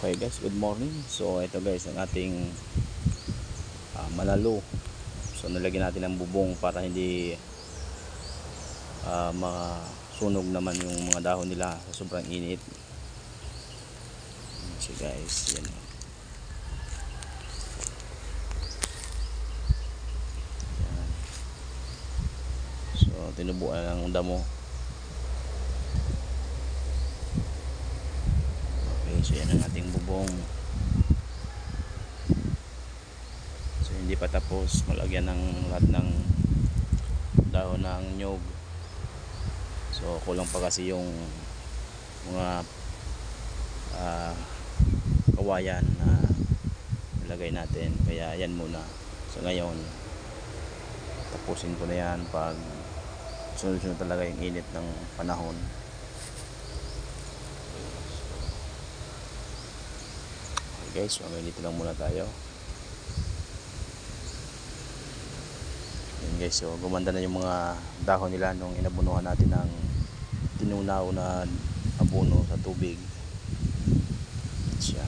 Okay guys, good morning. So ito guys ang ating malalo. So nalagyan natin ng bubong para hindi masunog naman yung mga dahon nila sa sobrang init. So guys, yan. Yan. So tinubuan ng damo. Okay, so yan ang ating bubong. So hindi pa tapos, malagyan ng lahat ng dahon ng nyog. So kulang pa kasi yung mga kawayan na ilagay natin, kaya yan muna. So ngayon tapusin ko na yan pag sunod-sunod talaga yung init ng panahon. Okay guys, so dito lang muna tayo. Yan guys, so gumanda na yung mga dahon nila nung inabunuhan natin ng tinunaw na abono sa tubig. Siya.